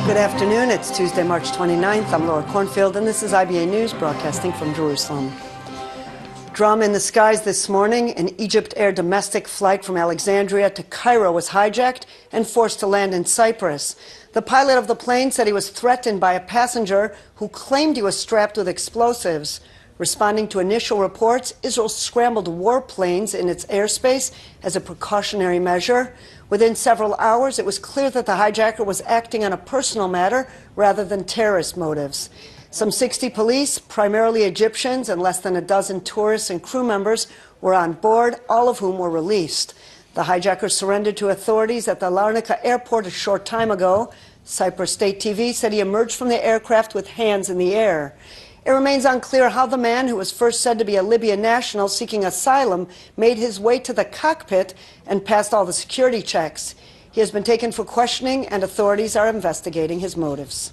Good afternoon. It's Tuesday, March 29th. I'm Laura Cornfield, and this is IBA News broadcasting from Jerusalem. Drama in the skies this morning. An Egypt Air domestic flight from Alexandria to Cairo was hijacked and forced to land in Cyprus. The pilot of the plane said he was threatened by a passenger who claimed he was strapped with explosives. Responding to initial reports, Israel scrambled warplanes in its airspace as a precautionary measure. Within several hours, it was clear that the hijacker was acting on a personal matter rather than terrorist motives. Some 60 police, primarily Egyptians, and less than a dozen tourists and crew members were on board, all of whom were released. The hijacker surrendered to authorities at the Larnaca airport a short time ago. Cyprus State TV said he emerged from the aircraft with hands in the air. It remains unclear how the man, who was first said to be a Libyan national seeking asylum, made his way to the cockpit and passed all the security checks. He has been taken for questioning, and authorities are investigating his motives.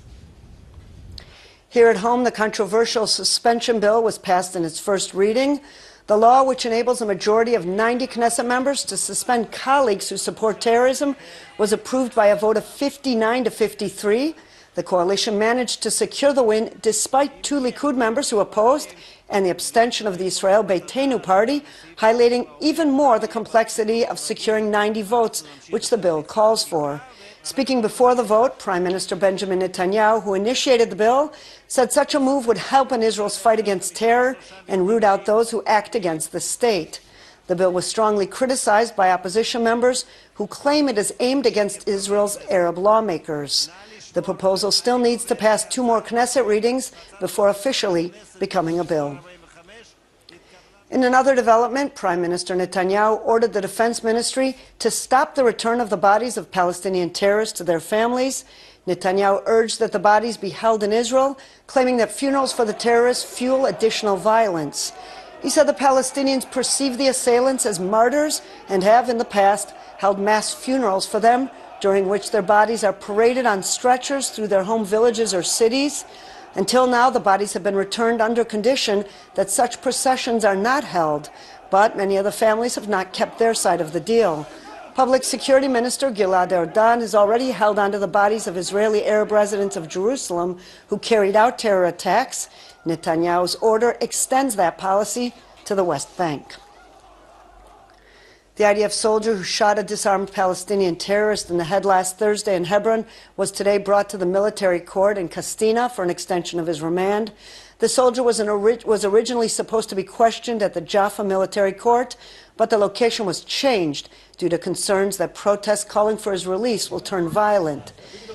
Here at home, the controversial suspension bill was passed in its first reading. The law, which enables a majority of 90 Knesset members to suspend colleagues who support terrorism, was approved by a vote of 59 to 53. The coalition managed to secure the win despite two Likud members who opposed and the abstention of the Israel Beitenu party, highlighting even more the complexity of securing 90 votes, which the bill calls for. Speaking before the vote, Prime Minister Benjamin Netanyahu, who initiated the bill, said such a move would help in Israel's fight against terror and root out those who act against the state. The bill was strongly criticized by opposition members who claim it is aimed against Israel's Arab lawmakers. The proposal still needs to pass 2 more Knesset readings before officially becoming a bill. In another development, Prime Minister Netanyahu ordered the Defense Ministry to stop the return of the bodies of Palestinian terrorists to their families. Netanyahu urged that the bodies be held in Israel, claiming that funerals for the terrorists fuel additional violence. He said the Palestinians perceive the assailants as martyrs and have, in the past, held mass funerals for them, during which their bodies are paraded on stretchers through their home villages or cities. Until now, the bodies have been returned under condition that such processions are not held, but many of the families have not kept their side of the deal. Public Security Minister Gilad Erdan has already held onto the bodies of Israeli Arab residents of Jerusalem who carried out terror attacks. Netanyahu's order extends that policy to the West Bank. The IDF soldier who shot a disarmed Palestinian terrorist in the head last Thursday in Hebron was today brought to the military court in Castina for an extension of his remand. The soldier was originally supposed to be questioned at the Jaffa military court, but the location was changed due to concerns that protests calling for his release will turn violent.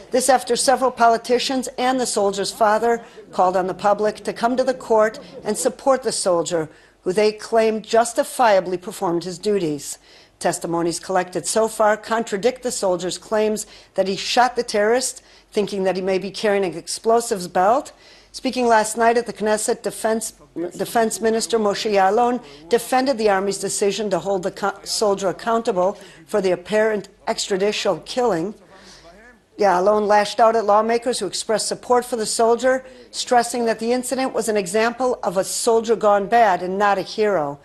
This after several politicians and the soldier's father called on the public to come to the court and support the soldier, who they claimed justifiably performed his duties. Testimonies collected so far contradict the soldier's claims that he shot the terrorist, thinking that he may be carrying an explosives belt. Speaking last night at the Knesset, Defense Minister Moshe Ya'alon defended the Army's decision to hold the soldier accountable for the apparent extrajudicial killing. Ya'alon lashed out at lawmakers who expressed support for the soldier, stressing that the incident was an example of a soldier gone bad and not a hero.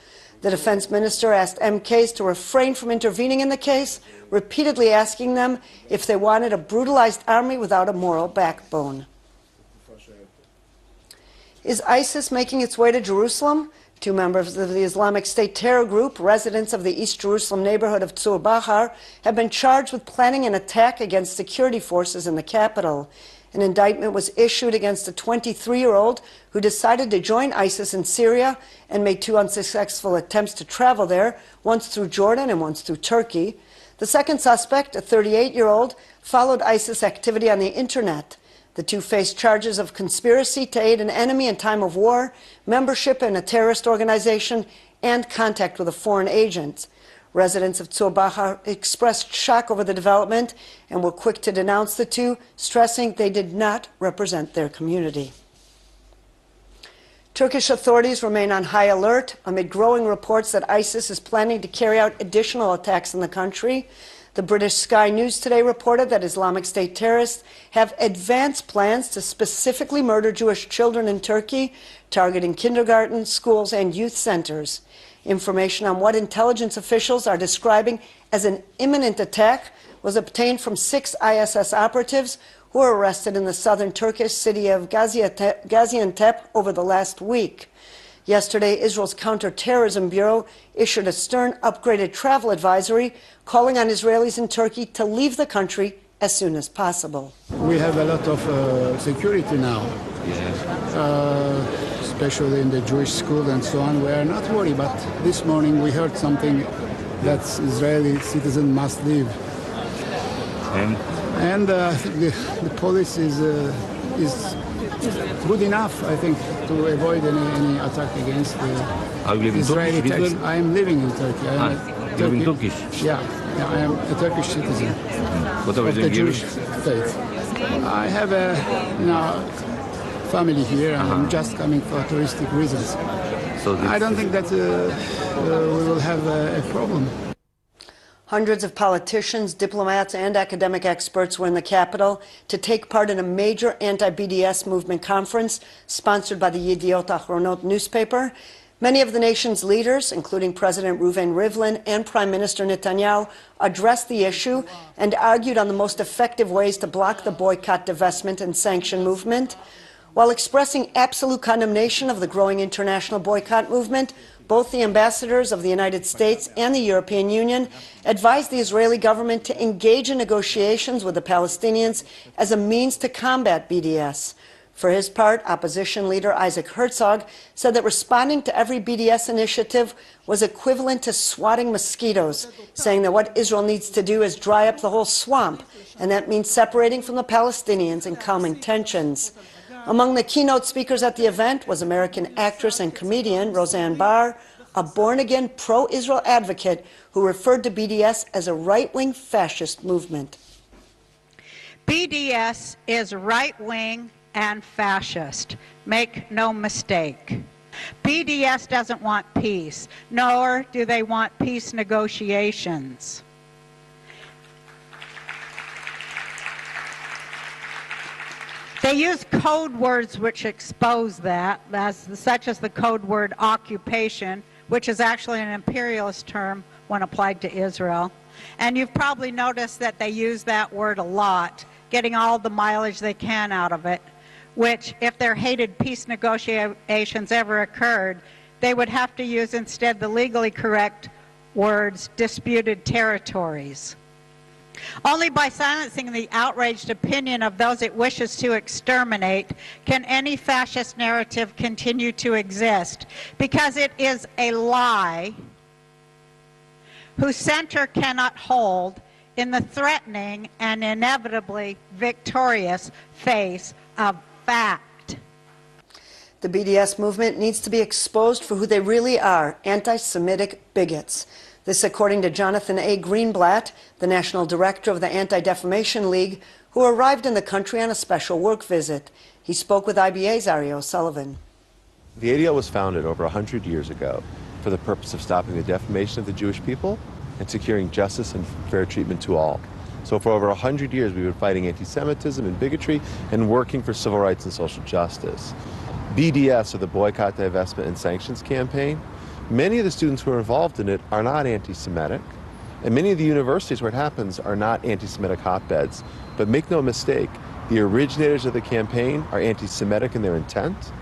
The defense minister asked MKs to refrain from intervening in the case, repeatedly asking them if they wanted a brutalized army without a moral backbone. Is ISIS making its way to Jerusalem? 2 members of the Islamic State terror group, residents of the East Jerusalem neighborhood of Tzur Bahar, have been charged with planning an attack against security forces in the capital. An indictment was issued against a 23-year-old who decided to join ISIS in Syria and made 2 unsuccessful attempts to travel there, once through Jordan and once through Turkey. The second suspect, a 38-year-old, followed ISIS activity on the internet. The 2 face charges of conspiracy to aid an enemy in time of war, membership in a terrorist organization, and contact with a foreign agent. Residents of Tzur Bahar expressed shock over the development and were quick to denounce the 2, stressing they did not represent their community. Turkish authorities remain on high alert amid growing reports that ISIS is planning to carry out additional attacks in the country. The British Sky News today reported that Islamic State terrorists have advanced plans to specifically murder Jewish children in Turkey, targeting kindergarten, schools, and youth centers. Information on what intelligence officials are describing as an imminent attack was obtained from 6 ISS operatives who were arrested in the southern Turkish city of Gaziantep over the last week. Yesterday, Israel's Counterterrorism Bureau issued a stern, upgraded travel advisory calling on Israelis in Turkey to leave the country as soon as possible. We have a lot of security now, especially in the Jewish school and so on. We are not worried, but this morning we heard something that Israeli citizens must leave. And the police is good enough, I think, to avoid any attack against the Israeli tax. I am living in Turkey. You live in Turkish? Yeah, I am a Turkish citizen What of the you? Jewish faith. I have a family here, and I'm just coming for touristic reasons. So I don't think that we will have a problem. Hundreds of politicians, diplomats, and academic experts were in the capital to take part in a major anti-BDS movement conference sponsored by the Yediot Ahronot newspaper. Many of the nation's leaders, including President Reuven Rivlin and Prime Minister Netanyahu, addressed the issue and argued on the most effective ways to block the boycott, divestment, and sanction movement. While expressing absolute condemnation of the growing international boycott movement, both the ambassadors of the United States and the European Union advised the Israeli government to engage in negotiations with the Palestinians as a means to combat BDS. For his part, opposition leader Isaac Herzog said that responding to every BDS initiative was equivalent to swatting mosquitoes, saying that what Israel needs to do is dry up the whole swamp, and that means separating from the Palestinians and calming tensions. Among the keynote speakers at the event was American actress and comedian Roseanne Barr, a born-again pro-Israel advocate who referred to BDS as a right-wing fascist movement. BDS is right-wing and fascist. Make no mistake. BDS doesn't want peace, nor do they want peace negotiations. They use code words which expose that, such as the code word occupation, which is actually an imperialist term when applied to Israel. And you've probably noticed that they use that word a lot, getting all the mileage they can out of it, which, if their hated peace negotiations ever occurred, they would have to use instead the legally correct words, disputed territories. Only by silencing the outraged opinion of those it wishes to exterminate can any fascist narrative continue to exist, because it is a lie whose center cannot hold in the threatening and inevitably victorious face of fact. The BDS movement needs to be exposed for who they really are, anti-Semitic bigots. This according to Jonathan A. Greenblatt, the national director of the Anti-Defamation League, who arrived in the country on a special work visit. He spoke with IBA's Ari O'Sullivan. The ADL was founded over 100 years ago for the purpose of stopping the defamation of the Jewish people and securing justice and fair treatment to all. So for over 100 years, we've been fighting anti-Semitism and bigotry and working for civil rights and social justice. BDS, or the Boycott, Divestment, and Sanctions Campaign, many of the students who are involved in it are not anti-Semitic, and many of the universities where it happens are not anti-Semitic hotbeds. But make no mistake, the originators of the campaign are anti-Semitic in their intent,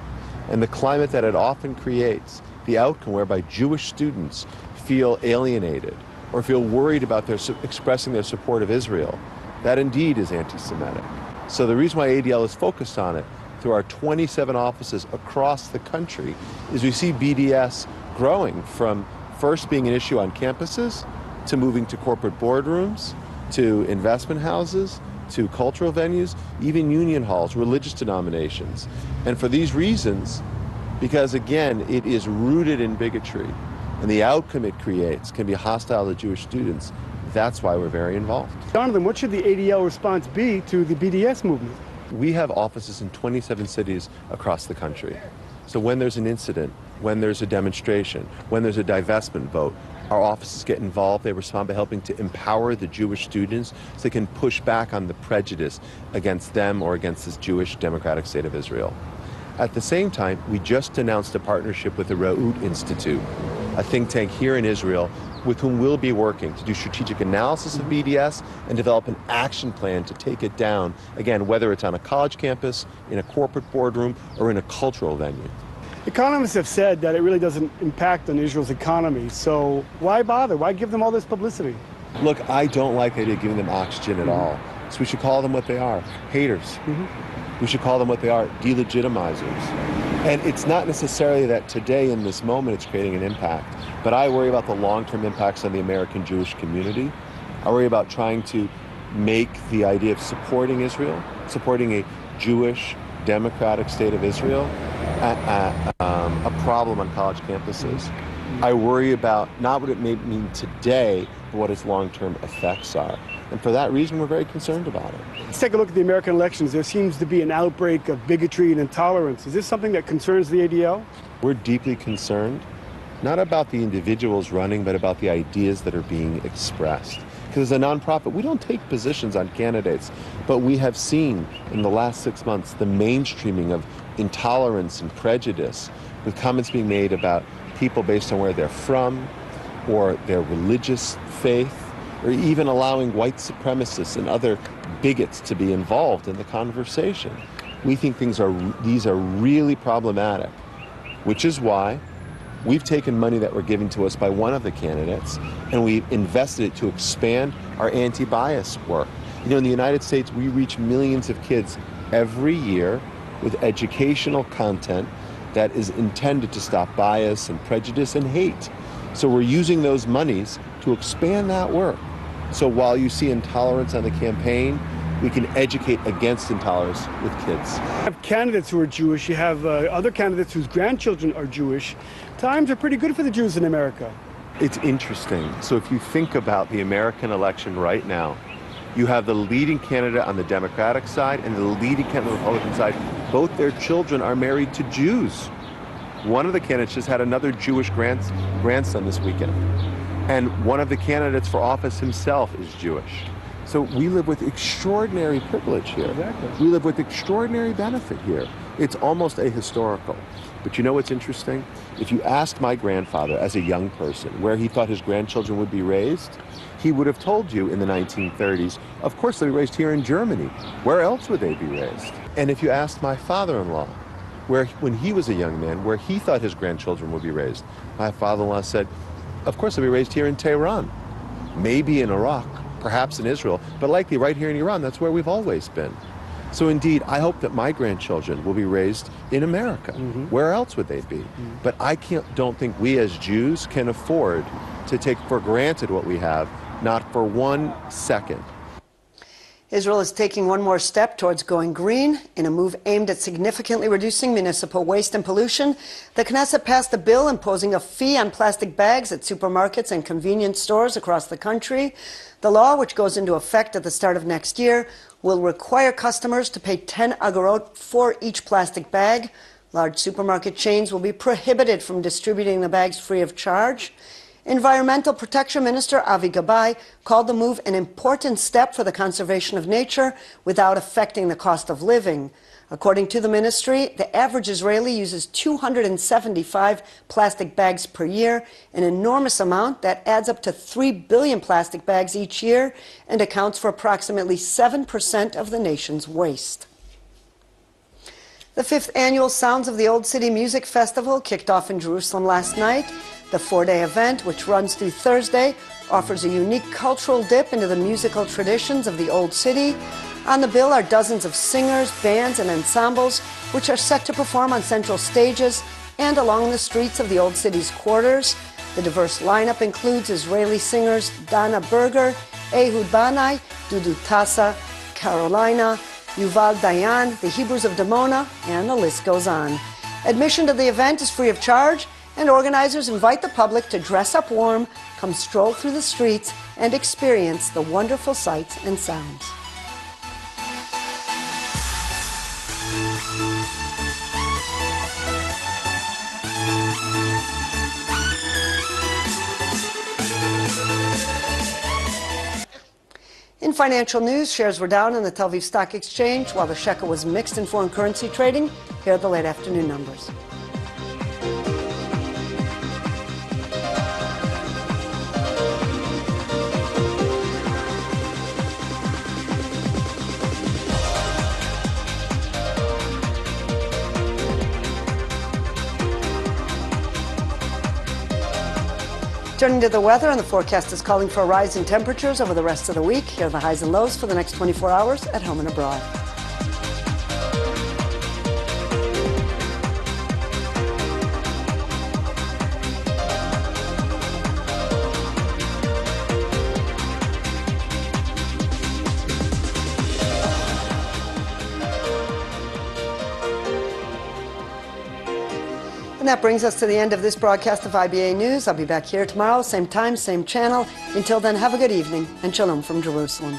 and the climate that it often creates, the outcome whereby Jewish students feel alienated or feel worried about expressing their support of Israel, that indeed is anti-Semitic. So the reason why ADL is focused on it through our 27 offices across the country is we see BDS growing from first being an issue on campuses to moving to corporate boardrooms, to investment houses, to cultural venues, even union halls, religious denominations. And for these reasons, because again, it is rooted in bigotry and the outcome it creates can be hostile to Jewish students, that's why we're very involved. Jonathan, what should the ADL response be to the BDS movement? We have offices in 27 cities across the country. So when there's an incident, when there's a demonstration, when there's a divestment vote, Our offices get involved. They respond by helping to empower the Jewish students so they can push back on the prejudice against them or against this Jewish democratic state of Israel. At the same time, we just announced a partnership with the Raout Institute, a think tank here in Israel, with whom we'll be working to do strategic analysis of BDS and develop an action plan to take it down, again, whether it's on a college campus, in a corporate boardroom, or in a cultural venue. Economists have said that it really doesn't impact on Israel's economy, so why bother? Why give them all this publicity? Look, I don't like the idea of giving them oxygen at all. So we should call them what they are, haters. We should call them what they are, delegitimizers. And it's not necessarily that today in this moment it's creating an impact, but I worry about the long-term impacts on the American Jewish community. I worry about trying to make the idea of supporting Israel, supporting a Jewish democratic state of Israel, a problem on college campuses. I worry about not what it may mean today, but what its long-term effects are. And for that reason, we're very concerned about it. Let's take a look at the American elections. There seems to be an outbreak of bigotry and intolerance. Is this something that concerns the ADL? We're deeply concerned, not about the individuals running, but about the ideas that are being expressed. Because as a nonprofit, we don't take positions on candidates, but we have seen in the last 6 months the mainstreaming of intolerance and prejudice, with comments being made about people based on where they're from or their religious faith, or even allowing white supremacists and other bigots to be involved in the conversation. We think these are really problematic, which is why we've taken money that were given to us by one of the candidates and we've invested it to expand our anti-bias work. You know, in the United States, we reach millions of kids every year with educational content that is intended to stop bias and prejudice and hate. So we're using those monies to expand that work. So while you see intolerance on the campaign, we can educate against intolerance with kids. You have candidates who are Jewish. You have other candidates whose grandchildren are Jewish. Times are pretty good for the Jews in America. It's interesting. So if you think about the American election right now, you have the leading candidate on the Democratic side and the leading candidate on the Republican side. Both their children are married to Jews. One of the candidates just had another Jewish grandson this weekend. And one of the candidates for office himself is Jewish. So we live with extraordinary privilege here. Exactly. We live with extraordinary benefit here. It's almost ahistorical. But you know what's interesting? If you asked my grandfather as a young person where he thought his grandchildren would be raised, he would have told you in the 1930s, of course they'd be raised here in Germany. Where else would they be raised? And if you asked my father-in-law, when he was a young man, where he thought his grandchildren would be raised, my father-in-law said, of course they'll be raised here in Tehran, maybe in Iraq, perhaps in Israel, but likely right here in Iran. That's where we've always been. So indeed, I hope that my grandchildren will be raised in America. Where else would they be? But I don't think we as Jews can afford to take for granted what we have, not for 1 second. Israel is taking one more step towards going green. In a move aimed at significantly reducing municipal waste and pollution, the Knesset passed a bill imposing a fee on plastic bags at supermarkets and convenience stores across the country. The law, which goes into effect at the start of next year, will require customers to pay 10 agorot for each plastic bag. Large supermarket chains will be prohibited from distributing the bags free of charge. Environmental Protection Minister Avi Gabay called the move an important step for the conservation of nature without affecting the cost of living. According to the ministry, the average Israeli uses 275 plastic bags per year, an enormous amount that adds up to 3 billion plastic bags each year and accounts for approximately 7% of the nation's waste. The 5th annual Sounds of the Old City Music Festival kicked off in Jerusalem last night. The 4-day event, which runs through Thursday, offers a unique cultural dip into the musical traditions of the Old City. On the bill are dozens of singers, bands, and ensembles, which are set to perform on central stages and along the streets of the Old City's quarters. The diverse lineup includes Israeli singers Dana Berger, Ehud Banai, Dudu Tassa, Carolina, Yuval Dayan, the Hebrews of Dimona, and the list goes on. Admission to the event is free of charge, and organizers invite the public to dress up warm, come stroll through the streets, and experience the wonderful sights and sounds. financial news, shares were down on the Tel Aviv Stock Exchange, while the shekel was mixed in foreign currency trading. Here are the late afternoon numbers. Turning to the weather, and the forecast is calling for a rise in temperatures over the rest of the week. Here are the highs and lows for the next 24 hours at home and abroad. And that brings us to the end of this broadcast of IBA News. I'll be back here tomorrow, same time, same channel. Until then, have a good evening, and shalom from Jerusalem.